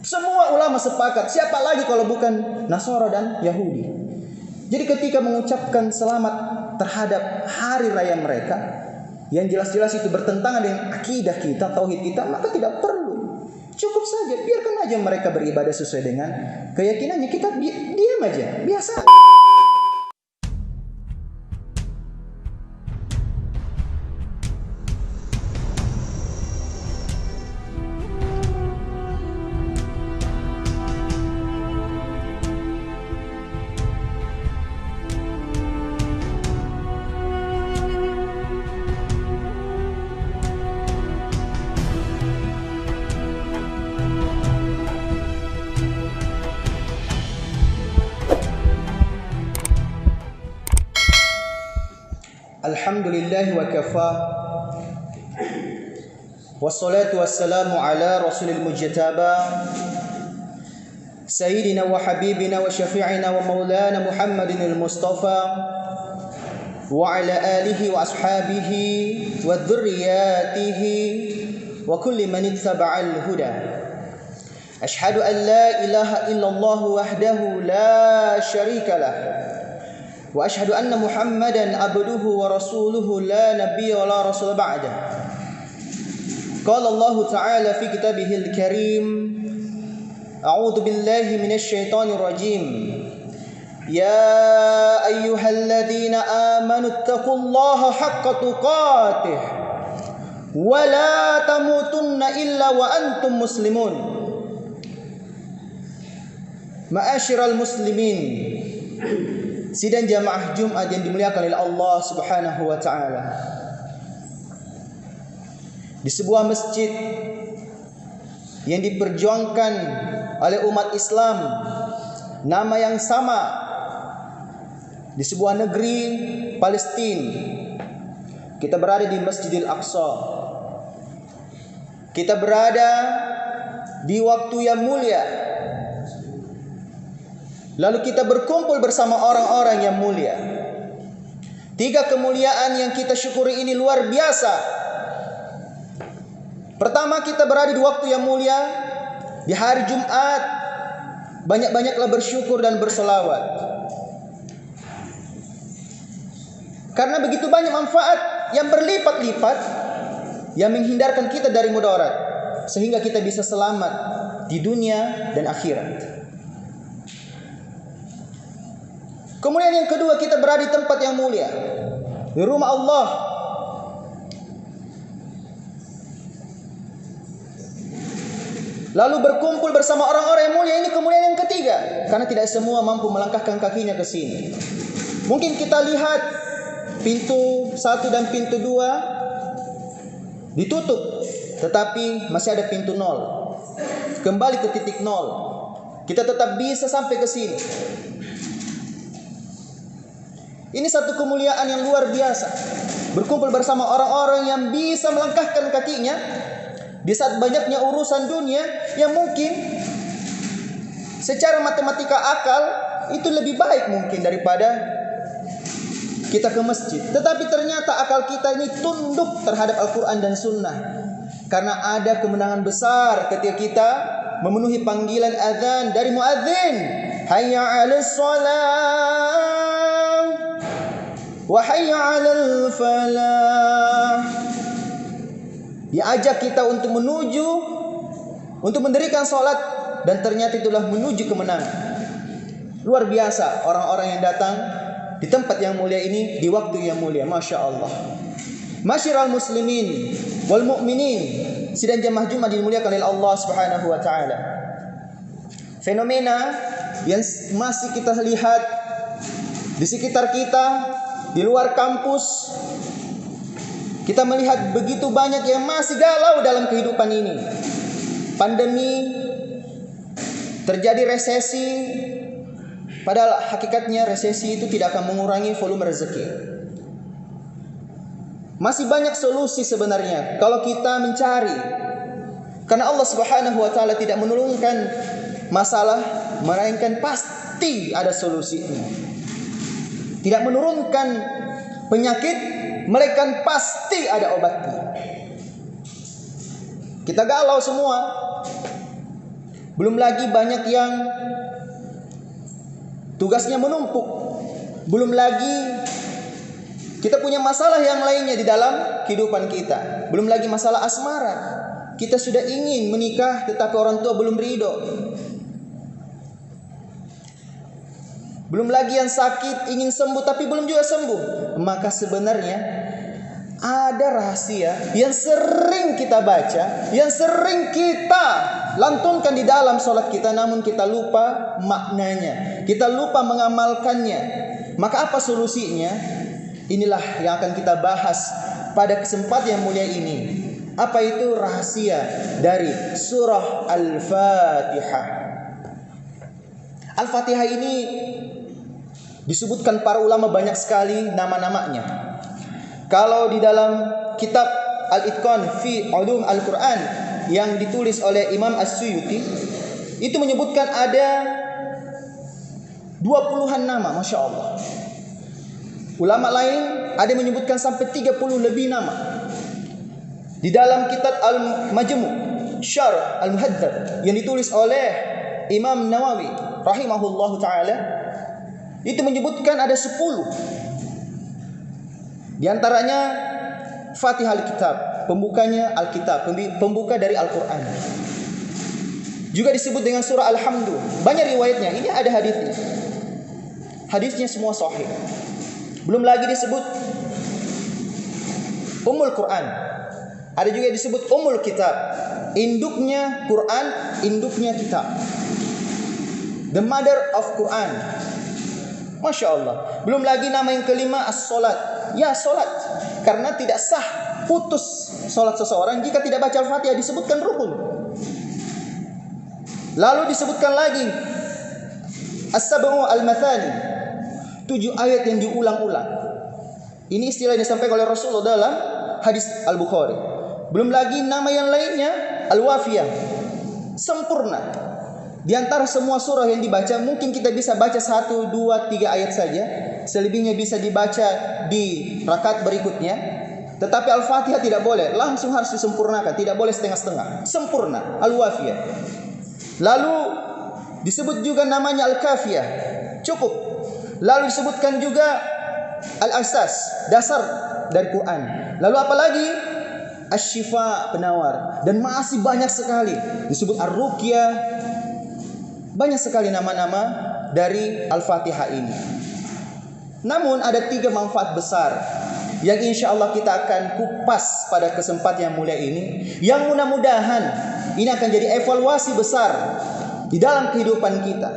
Semua ulama sepakat, siapa lagi kalau bukan Nasara dan Yahudi. Jadi ketika mengucapkan selamat terhadap hari raya mereka, yang jelas-jelas itu bertentangan dengan akidah kita, tauhid kita, maka tidak perlu. Cukup saja, biarkan aja mereka beribadah sesuai dengan keyakinannya. Kita diam aja, biasa. Alhamdulillah wa kafa. Wassalatu wassalamu ala rasulil mujtaba Sayyidina wa habibina wa syafi'ina wa maulana Muhammadin al-Mustafa wa ala alihi wa ashabihi wa dhurriyyatihi wa kulli man ittaba'al huda. Ashhadu an la ilaha illallah wahdahu la syarika lah. Wa ashhadu anna Muhammadan abduhu wa rasuluhu la nabiyya wa la rasul ba'da. Qala Allah Ta'ala fi kitabihil karim, a'udzu billahi minasy syaithanir rajim. Ya ayyuhalladzina amanu taqullaha haqqa tuqatih wa la tamutunna illa wa antum muslimun. Ma'asyiral muslimin, sidang jamaah Jumat yang dimuliakan oleh Allah Subhanahu wa taala. Di sebuah masjid yang diperjuangkan oleh umat Islam, nama yang sama, di sebuah negeri Palestina. Kita berada di Masjidil Aqsa. Kita berada di waktu yang mulia. Lalu kita berkumpul bersama orang-orang yang mulia. 3 kemuliaan yang kita syukuri ini luar biasa. Pertama, kita berada di waktu yang mulia, di hari Jumat. Banyak-banyaklah bersyukur dan berselawat. Karena begitu banyak manfaat yang berlipat-lipat yang menghindarkan kita dari mudarat, sehingga kita bisa selamat di dunia dan akhirat. Kemudian yang kedua, kita berada di tempat yang mulia, di rumah Allah. Lalu berkumpul bersama orang-orang yang mulia, ini kemudian yang ketiga. Karena tidak semua mampu melangkahkan kakinya ke sini. Mungkin kita lihat pintu 1 dan pintu 2 ditutup, tetapi masih ada pintu 0. Kembali ke titik 0. Kita tetap bisa sampai ke sini. Ini satu kemuliaan yang luar biasa. Berkumpul bersama orang-orang yang bisa melangkahkan kakinya di saat banyaknya urusan dunia yang mungkin secara matematika akal itu lebih baik mungkin daripada kita ke masjid. Tetapi ternyata akal kita ini tunduk terhadap Al-Quran dan Sunnah. Karena ada kemenangan besar ketika kita memenuhi panggilan azan dari muadzin. Hayya 'alas shalah wa hayya 'alal falah. Diajak kita untuk mendirikan salat, dan ternyata itulah menuju kemenangan. Luar biasa orang-orang yang datang di tempat yang mulia ini di waktu yang mulia, Masya Allah. Masyiral muslimin wal mu'minin, sidang jamaah Jumat dimuliakan oleh Allah Subhanahu wa taala. Fenomena yang masih kita lihat di sekitar kita, di luar kampus, kita melihat begitu banyak yang masih galau dalam kehidupan ini. Pandemi, terjadi resesi, padahal hakikatnya resesi itu tidak akan mengurangi volume rezeki. Masih banyak solusi sebenarnya kalau kita mencari. Karena Allah Subhanahu wa taala tidak menurunkan masalah, melainkan pasti ada solusinya. Tidak menurunkan penyakit, melainkan pasti ada obatnya. Kita galau semua. Belum lagi banyak yang tugasnya menumpuk. Belum lagi kita punya masalah yang lainnya di dalam kehidupan kita. Belum lagi masalah asmara. Kita sudah ingin menikah tetapi orang tua belum ridho. Belum lagi yang sakit ingin sembuh tapi belum juga sembuh. Maka sebenarnya ada rahasia yang sering kita baca, yang sering kita lantunkan di dalam sholat kita, namun kita lupa maknanya, kita lupa mengamalkannya. Maka apa solusinya? Inilah yang akan kita bahas pada kesempatan yang mulia ini. Apa itu rahasia dari surah Al-Fatihah? Al-Fatihah ini disebutkan para ulama banyak sekali nama-namanya. Kalau di dalam kitab Al-Itqan fi Ulum Al-Quran yang ditulis oleh Imam As-Suyuti, itu menyebutkan ada 20-an nama, Masya Allah. Ulama lain ada yang menyebutkan sampai 30 lebih nama. Di dalam kitab Al-Majmu' Syarh Al-Muhadzab yang ditulis oleh Imam Nawawi rahimahullahu ta'ala, itu menyebutkan ada 10. Di antaranya Fatihah Al-Kitab, pembukanya Al-Kitab, pembuka dari Al-Quran. Juga disebut dengan surah Alhamdu. Banyak riwayatnya, ini ada hadisnya. Hadisnya semua sahih. Belum lagi disebut Ummul Quran. Ada juga disebut Ummul Kitab, induknya Quran, induknya kitab. The mother of Quran. Masya Allah. Belum lagi nama yang kelima as-solat. Ya, solat. Karena tidak sah, putus solat seseorang jika tidak baca Al-Fatihah, disebutkan rukun. Lalu disebutkan lagi as-sab'u al-mathani, 7 ayat yang diulang-ulang. Ini istilah yang disampaikan oleh Rasulullah dalam hadis Al-Bukhari. Belum lagi nama yang lainnya al-wafiyah, sempurna. Di antara semua surah yang dibaca, mungkin kita bisa baca 1, 2, 3 ayat saja. Selebihnya bisa dibaca di rakaat berikutnya. Tetapi Al-Fatihah tidak boleh, langsung harus disempurnakan, tidak boleh setengah-setengah. Sempurna, al-wafiyah. Lalu disebut juga namanya al-kafiyah, cukup. Lalu disebutkan juga al-asas, dasar dari Quran. Lalu apalagi? Asy-syifa, penawar. Dan masih banyak sekali. Disebut ar-ruqyah. Banyak sekali nama-nama dari Al-Fatihah ini. Namun ada 3 manfaat besar yang insya Allah kita akan kupas pada kesempatan yang mulia ini, yang mudah-mudahan ini akan jadi evaluasi besar di dalam kehidupan kita.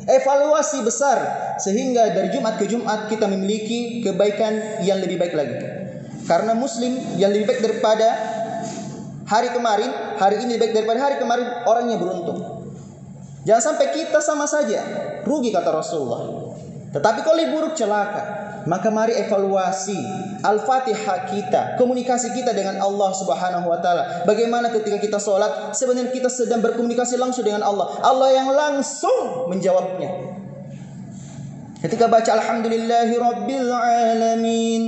Evaluasi besar sehingga dari Jumat ke Jumat kita memiliki kebaikan yang lebih baik lagi. Karena muslim yang lebih baik daripada hari kemarin, hari ini lebih baik daripada hari kemarin, orangnya beruntung. Jangan sampai kita sama saja rugi, kata Rasulullah. Tetapi kalau buruk, celaka. Maka mari evaluasi Al-Fatihah kita, komunikasi kita dengan Allah Subhanahu wa taala. Bagaimana ketika kita sholat, sebenarnya kita sedang berkomunikasi langsung dengan Allah. Allah yang langsung menjawabnya. Ketika baca Alhamdulillahi Rabbil Alamin,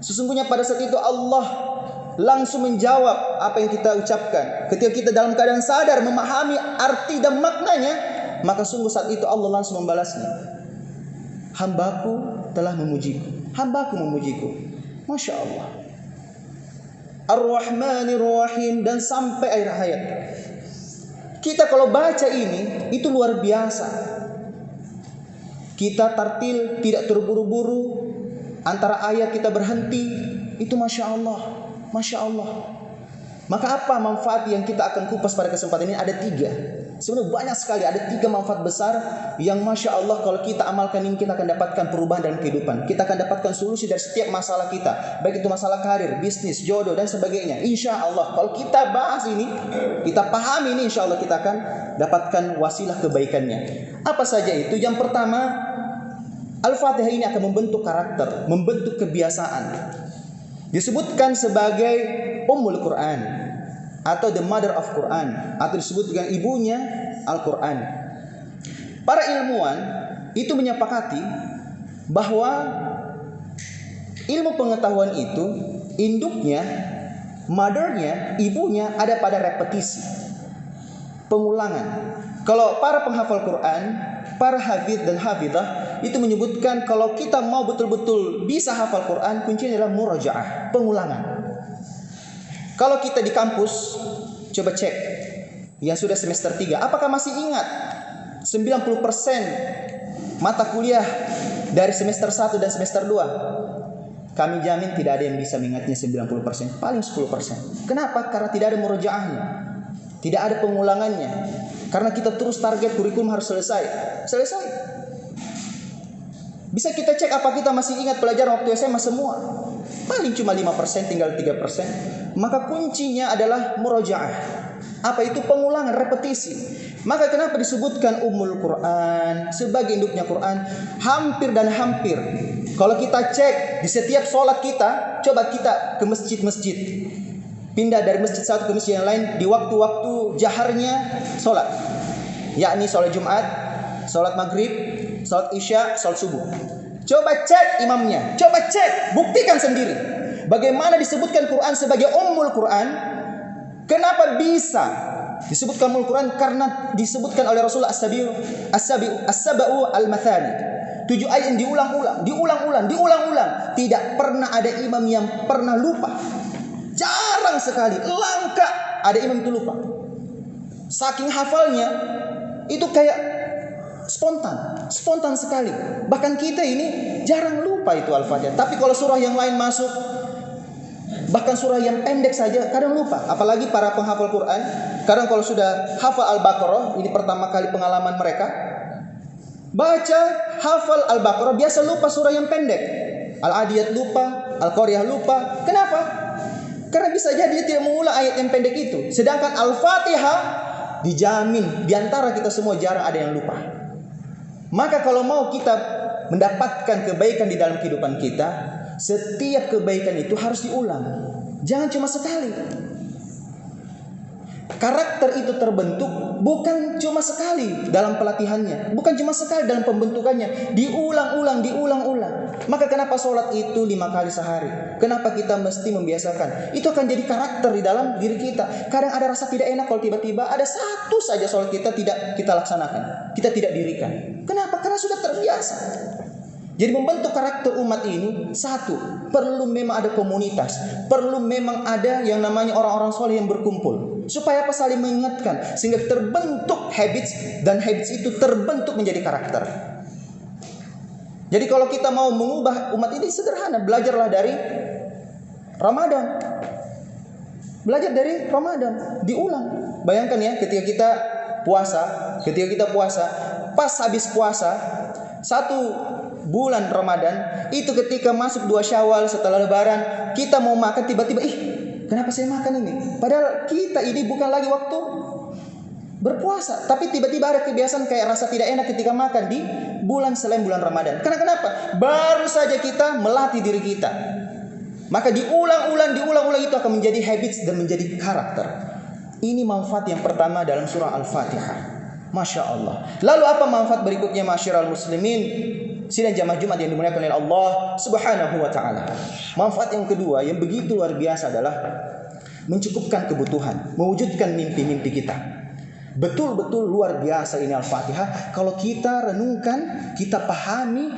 sesungguhnya pada saat itu Allah langsung menjawab apa yang kita ucapkan. Ketika kita dalam keadaan sadar, memahami arti dan maknanya, maka sungguh saat itu Allah langsung membalasnya. Hambaku telah memujiku, hambaku memujiku. Masya Allah. Ar-Rahmanir Rahim, dan sampai akhir ayat. Kita kalau baca ini, itu luar biasa. Kita tartil, tidak terburu-buru. Antara ayat kita berhenti, itu Masya Allah. Masya Allah. Maka apa manfaat yang kita akan kupas pada kesempatan ini? Ada 3. Sebenarnya banyak sekali. Ada 3 manfaat besar yang Masya Allah kalau kita amalkan ini, kita akan dapatkan perubahan dalam kehidupan. Kita akan dapatkan solusi dari setiap masalah kita. Baik itu masalah karir, bisnis, jodoh, dan sebagainya. Insya Allah kalau kita bahas ini, kita pahami ini, insya Allah kita akan dapatkan wasilah kebaikannya. Apa saja itu? Yang pertama, Al-Fatihah ini akan membentuk karakter, membentuk kebiasaan. Disebutkan sebagai Ummul Quran atau the mother of Quran, atau disebut dengan ibunya Al-Quran. Para ilmuwan itu menyepakati bahwa ilmu pengetahuan itu induknya, mothernya, ibunya ada pada repetisi. pengulangan. Kalau para penghafal Quran, para hafidh dan hafidah itu menyebutkan kalau kita mau betul-betul bisa hafal Quran, kuncinya adalah murajaah, pengulangan. Kalau kita di kampus, coba cek yang sudah semester 3, apakah masih ingat 90% mata kuliah dari semester 1 dan semester 2? Kami jamin tidak ada yang bisa mengingatnya 90%, paling 10%. Kenapa? Karena tidak ada murajaahnya, tidak ada pengulangannya. Karena kita terus target kurikulum harus selesai. Bisa kita cek apa kita masih ingat pelajaran waktu SMA semua? Paling cuma 5%, tinggal 3%. Maka kuncinya adalah murajaah. Apa itu? Pengulangan, repetisi. Maka kenapa disebutkan Ummul Quran sebagai induknya Quran? Hampir dan hampir. Kalau kita cek di setiap sholat kita, coba kita ke masjid-masjid, pindah dari masjid satu ke masjid yang lain di waktu-waktu jaharnya sholat, yakni sholat Jumat, sholat Maghrib, sholat Isya, sholat Subuh. Coba cek imamnya, coba cek, buktikan sendiri. Bagaimana disebutkan Quran sebagai Ummul Quran? Kenapa bisa disebutkan Ummul Quran? Karena disebutkan oleh Rasulullah as-sab'u al-mathani. 7 ayat yang diulang-ulang. Tidak pernah ada imam yang pernah lupa. Jarang sekali, langka ada imam itu lupa. Saking hafalnya, itu kayak spontan sekali. Bahkan kita ini jarang lupa itu Al-Fatihah. Tapi kalau surah yang lain masuk, bahkan surah yang pendek saja kadang lupa. Apalagi para penghafal Quran, kadang kalau sudah hafal Al-Baqarah, ini pertama kali pengalaman mereka, baca hafal Al-Baqarah biasa lupa surah yang pendek. Al-Adiyat lupa, Al-Qariyah lupa. Kenapa? Karena bisa jadi dia tidak mengulang ayat yang pendek itu. Sedangkan Al-Fatihah dijamin di antara kita semua jarang ada yang lupa. Maka kalau mau kita mendapatkan kebaikan di dalam kehidupan kita, setiap kebaikan itu harus diulang. Jangan cuma sekali. Karakter itu terbentuk bukan cuma sekali dalam pelatihannya, bukan cuma sekali dalam pembentukannya, diulang-ulang. Maka kenapa sholat itu 5 kali sehari? Kenapa kita mesti membiasakan? Itu akan jadi karakter di dalam diri kita. Kadang ada rasa tidak enak kalau tiba-tiba ada satu saja sholat kita tidak kita laksanakan, kita tidak dirikan. Kenapa? Karena sudah terbiasa. Jadi membentuk karakter umat ini, satu, perlu memang ada komunitas, perlu memang ada yang namanya orang-orang soleh yang berkumpul, supaya apa? Saling mengingatkan, sehingga terbentuk habits, dan habits itu terbentuk menjadi karakter. Jadi kalau kita mau mengubah umat ini sederhana, belajarlah dari Ramadan. Belajar dari Ramadan, diulang. Bayangkan ya, ketika kita puasa, pas habis puasa, 1 bulan Ramadan, itu ketika masuk 2 Syawal setelah Lebaran, kita mau makan tiba-tiba, kenapa saya makan ini? Padahal kita ini bukan lagi waktu berpuasa, tapi tiba-tiba ada kebiasaan kayak rasa tidak enak ketika makan di bulan selain bulan Ramadan. Karena kenapa? Baru saja kita melatih diri kita. Maka diulang-ulang itu akan menjadi habits dan menjadi karakter. Ini manfaat yang pertama dalam surah Al-Fatihah. Masya Allah. Lalu apa manfaat berikutnya masyiral muslimin? Sidang jamaah Jumat yang dimuliakan oleh Allah Subhanahu wa taala. Manfaat yang kedua yang begitu luar biasa adalah mencukupkan kebutuhan, mewujudkan mimpi-mimpi kita. Betul-betul luar biasa ini Al-Fatihah. Kalau kita renungkan, kita pahami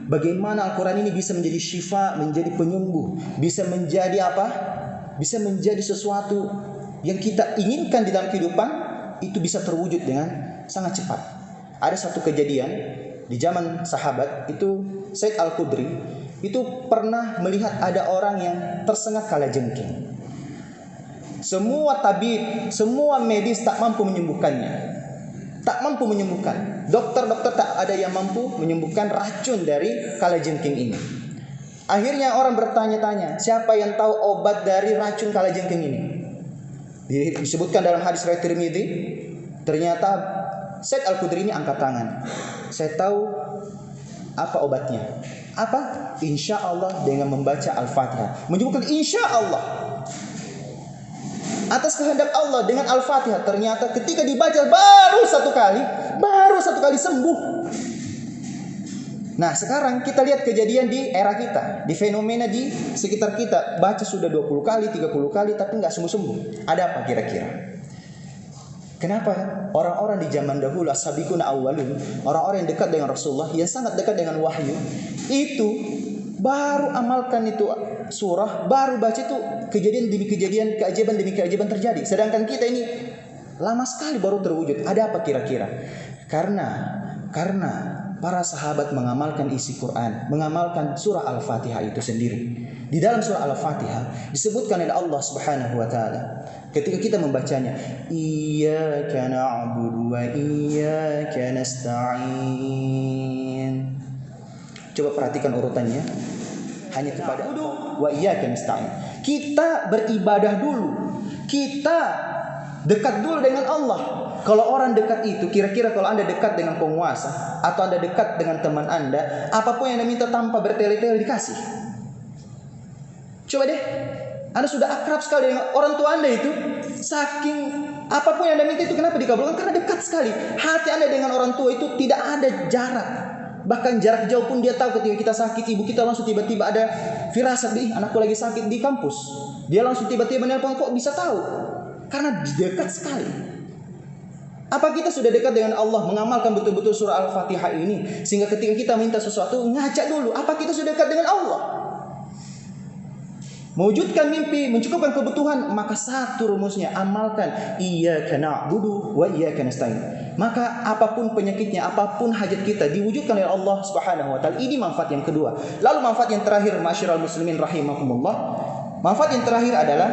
bagaimana Al-Quran ini bisa menjadi syifa, menjadi penyembuh, bisa menjadi apa? Bisa menjadi sesuatu yang kita inginkan di dalam kehidupan, itu bisa terwujud dengan sangat cepat. Ada satu kejadian di zaman sahabat itu, Said Al-Khudri itu pernah melihat ada orang yang tersengat kalajengking. Semua tabib, semua medis tak mampu menyembuhkannya. Tak mampu menyembuhkan. Dokter-dokter tak ada yang mampu menyembuhkan racun dari kalajengking ini. Akhirnya orang bertanya-tanya, siapa yang tahu obat dari racun kalajengking ini? Disebutkan dalam hadis riwayat Tirmidzi. Ternyata Said Al-Khudri ini angkat tangan. Saya tahu apa obatnya. Apa? Insya Allah dengan membaca Al-Fatihah. Menyebutkan insya Allah. Atas kehendak Allah dengan Al-Fatihah. Ternyata ketika dibaca baru satu kali sembuh. Nah sekarang kita lihat kejadian di era kita, di fenomena di sekitar kita. Baca sudah 20 kali, 30 kali tapi nggak sembuh-sembuh. Ada apa kira-kira? Kenapa? Orang-orang di zaman dahulu, as-sabiquna awwalun, orang-orang yang dekat dengan Rasulullah, yang sangat dekat dengan wahyu, itu baru amalkan itu surah, baru baca itu kejadian demi kejadian, keajaiban demi keajaiban terjadi. Sedangkan kita ini lama sekali baru terwujud. Ada apa kira-kira? Karena para sahabat mengamalkan isi Quran, mengamalkan surah Al-Fatihah itu sendiri. Di dalam surah Al-Fatihah disebutkan oleh Allah Subhanahu wa taala, ketika kita membacanya, iyyaka na'budu wa iyyaka nasta'in. Coba perhatikan urutannya. Hanya kepada wa iyyaka nasta'in. Kita beribadah dulu. Kita dekat dulu dengan Allah. Kalau orang dekat itu, kira-kira kalau Anda dekat dengan penguasa atau Anda dekat dengan teman Anda, apapun yang Anda minta tanpa bertele-tele dikasih. Coba deh, Anda sudah akrab sekali dengan orang tua Anda itu, saking apapun yang Anda minta itu kenapa dikabulkan? Karena dekat sekali. Hati Anda dengan orang tua itu tidak ada jarak. Bahkan jarak jauh pun dia tahu ketika kita sakit, ibu kita langsung tiba-tiba ada firasat, anakku lagi sakit di kampus. Dia langsung tiba-tiba menelpon, kok bisa tahu? Karena dekat sekali. Apa kita sudah dekat dengan Allah, mengamalkan betul-betul surah Al-Fatihah ini, sehingga ketika kita minta sesuatu, ngajak dulu, apa kita sudah dekat dengan Allah? Mewujudkan mimpi, mencukupkan kebutuhan, maka satu rumusnya, amalkan iyyaka na'budu wa iyyaka nasta'in. Maka apapun penyakitnya, apapun hajat kita diwujudkan oleh Allah Subhanahu wa taala. Ini manfaat yang kedua. Lalu manfaat yang terakhir, ma'asyiral muslimin rahimakumullah. Manfaat yang terakhir adalah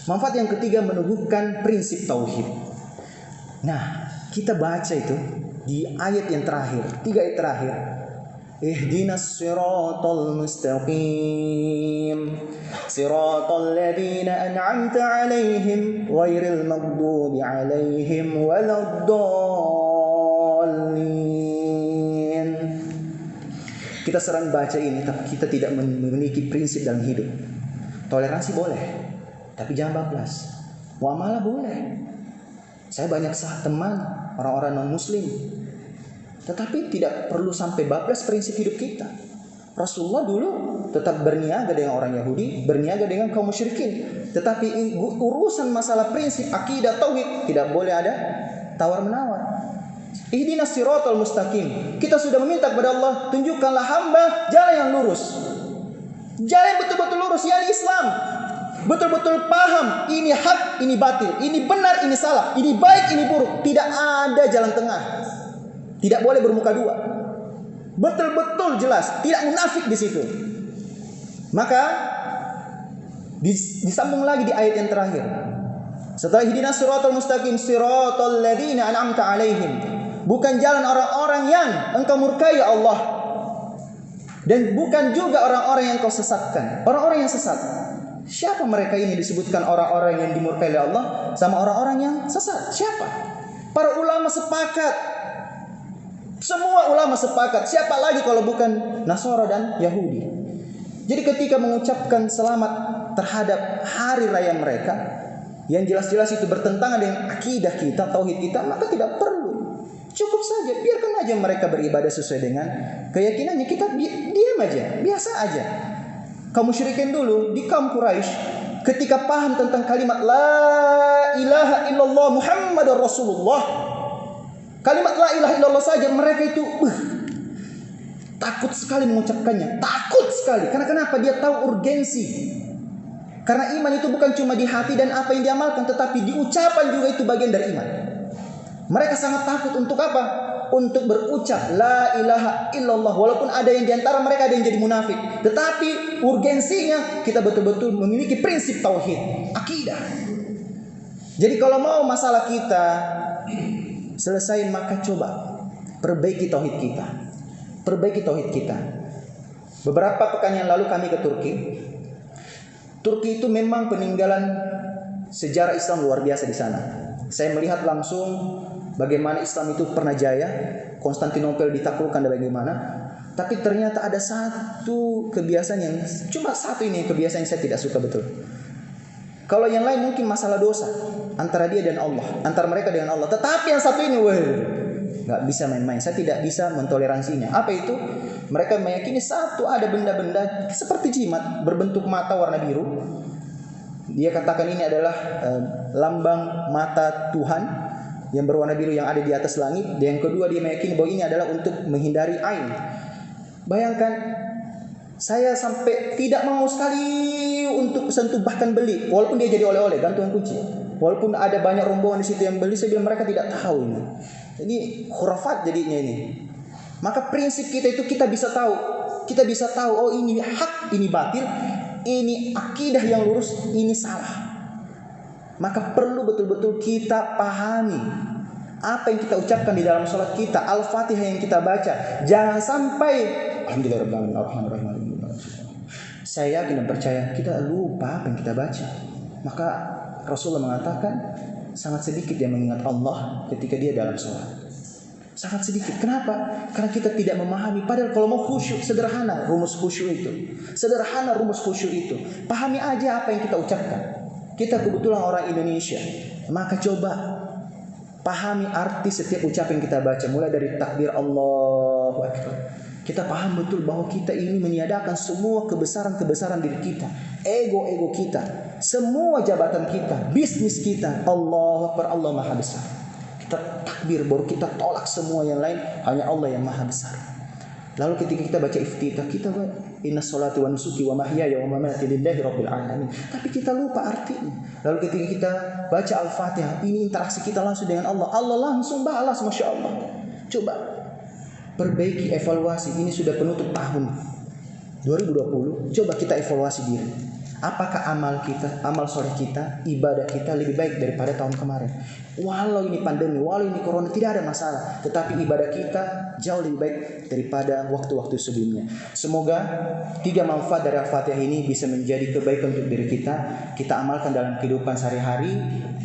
manfaat yang ketiga, meneguhkan prinsip tauhid. Nah, kita baca itu di ayat yang terakhir, 3 ayat terakhir. Ihdinas siratal mustaqim, siratal ladzina an'amta 'alaihim ghairil maghdubi 'alaihim waladdallin. Kita sering baca ini, tapi kita tidak memiliki prinsip dalam hidup. Toleransi boleh, tapi jangan bablas. Muamalah boleh. Saya banyak teman orang-orang non-muslim, tetapi tidak perlu sampai bablas prinsip hidup kita. Rasulullah dulu tetap berniaga dengan orang Yahudi, berniaga dengan kaum musyrikin. Tetapi urusan masalah prinsip akidah tauhid tidak boleh ada tawar-menawar. Ihdinas siratal mustaqim. Kita sudah meminta kepada Allah, tunjukkanlah hamba jalan yang lurus. Jalan yang betul-betul lurus, yakni Islam. Betul-betul paham, ini hak, ini batil, ini benar, ini salah, ini baik, ini buruk. Tidak ada jalan tengah. Tidak boleh bermuka dua. Betul-betul jelas, tidak munafik di situ. Maka disambung lagi di ayat yang terakhir. Setelah ihdinas siratal mustaqim, siratal ladzina an'amta 'alaihim. Bukan jalan orang-orang yang engkau murkai ya Allah. Dan bukan juga orang-orang yang kau sesatkan. Orang-orang yang sesat. Siapa mereka ini disebutkan orang-orang yang dimurkai oleh Allah sama orang-orang yang sesat? Siapa? Para ulama sepakat. Semua ulama sepakat. Siapa lagi kalau bukan Nasara dan Yahudi? Jadi ketika mengucapkan selamat terhadap hari raya mereka, yang jelas-jelas itu bertentangan dengan akidah kita, tauhid kita, maka tidak perlu. Cukup saja, biarkan aja mereka beribadah sesuai dengan keyakinannya. Kita diam aja, biasa aja. Kaum musyrikin dulu di kaum Quraisy, ketika paham tentang kalimat la ilaha illallah Muhammadur Rasulullah, kalimat la ilaha illallah saja mereka itu takut sekali mengucapkannya, takut sekali. Karena kenapa? Dia tahu urgensi. Karena iman itu bukan cuma di hati dan apa yang diamalkan, tetapi di ucapan juga itu bagian dari iman. Mereka sangat takut untuk apa? Untuk berucap la ilaha illallah. Walaupun ada yang diantara mereka ada yang jadi munafik, tetapi urgensinya kita betul-betul memiliki prinsip tauhid, akidah. Jadi kalau mau masalah kita selesai, maka coba perbaiki tauhid kita. Perbaiki tauhid kita. Beberapa pekan yang lalu kami ke Turki. Turki itu memang peninggalan sejarah Islam luar biasa di sana. Saya melihat langsung bagaimana Islam itu pernah jaya, Konstantinopel ditaklukkan dan bagaimana. Tapi ternyata ada satu kebiasaan yang cuma satu ini kebiasaan yang saya tidak suka betul. Kalau yang lain mungkin masalah dosa antara dia dan Allah, antara mereka dengan Allah. Tetapi yang satu ini, nggak bisa main-main. Saya tidak bisa mentoleransinya. Apa itu? Mereka meyakini satu ada benda-benda seperti jimat berbentuk mata warna biru. Dia katakan ini adalah lambang mata Tuhan yang berwarna biru yang ada di atas langit. Dan yang kedua, dia meyakini bahwa ini adalah untuk menghindari ain. Bayangkan, saya sampai tidak mau sekali untuk sentuh bahkan beli, walaupun dia jadi oleh-oleh gantungan kunci. Walaupun ada banyak rombongan di situ yang beli, saya bilang mereka tidak tahu ini. Ini khurafat jadinya ini. Maka prinsip kita itu kita bisa tahu oh ini hak, ini batil, ini akidah yang lurus, ini salah. Maka perlu betul-betul kita pahami apa yang kita ucapkan di dalam sholat kita, Al-Fatihah yang kita baca. Jangan sampai Alhamdulillahirrahmanirrahim, Ar-Rahmanirrahim. Saya yakin dan percaya kita lupa apa yang kita baca. Maka Rasulullah mengatakan sangat sedikit yang mengingat Allah ketika dia dalam sholat. Sangat sedikit. Kenapa? Karena kita tidak memahami. Padahal kalau mau khusyuk, sederhana rumus khusyuk itu. Sederhana rumus khusyuk itu. Pahami aja apa yang kita ucapkan. Kita kebetulan orang Indonesia, maka coba pahami arti setiap ucapan yang kita baca. Mulai dari takbir Allahu Akbar. Kita paham betul bahwa kita ini meniadakan semua kebesaran-kebesaran diri kita, ego-ego kita, semua jabatan kita, bisnis kita. Allahu Akbar, Allah Maha Besar. Kita takbir, baru kita tolak semua yang lain, hanya Allah yang Maha Besar. Lalu ketika kita baca iftitah, kita inna sholati wa nusuki wa mahyaya wa mamati lillahi rabbil alamin. Tapi kita lupa artinya. Lalu ketika kita baca Al-Fatihah, ini interaksi kita langsung dengan Allah. Allah langsung balas, Masya Allah. Coba perbaiki, evaluasi. Ini sudah penutup tahun 2020. Coba kita evaluasi diri. Apakah amal kita, amal soleh kita, ibadah kita lebih baik daripada tahun kemarin? Walau ini pandemi, walau ini corona, tidak ada masalah. Tetapi ibadah kita jauh lebih baik daripada waktu-waktu sebelumnya. Semoga 3 manfaat dari Al-Fatihah ini bisa menjadi kebaikan untuk diri kita. Kita amalkan dalam kehidupan sehari-hari.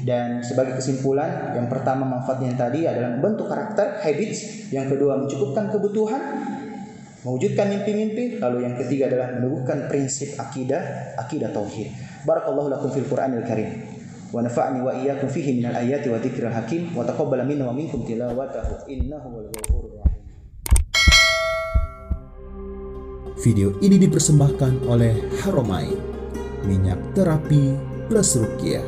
Dan sebagai kesimpulan, yang pertama manfaatnya yang tadi adalah membentuk karakter, habits. Yang kedua mencukupkan kebutuhan, mewujudkan mimpi-mimpi. Lalu yang ketiga adalah meneguhkan prinsip akidah tauhid. Barakallahu lakum fil Qur'anil Karim wa nafa'ani wa iyyakum fihi minal ayati wa dzikril hakim wa taqabbala minna wa minkum tilawatahu innahu wal ghafurur rahim. Video ini dipersembahkan oleh Haromain, minyak terapi plus ruqyah.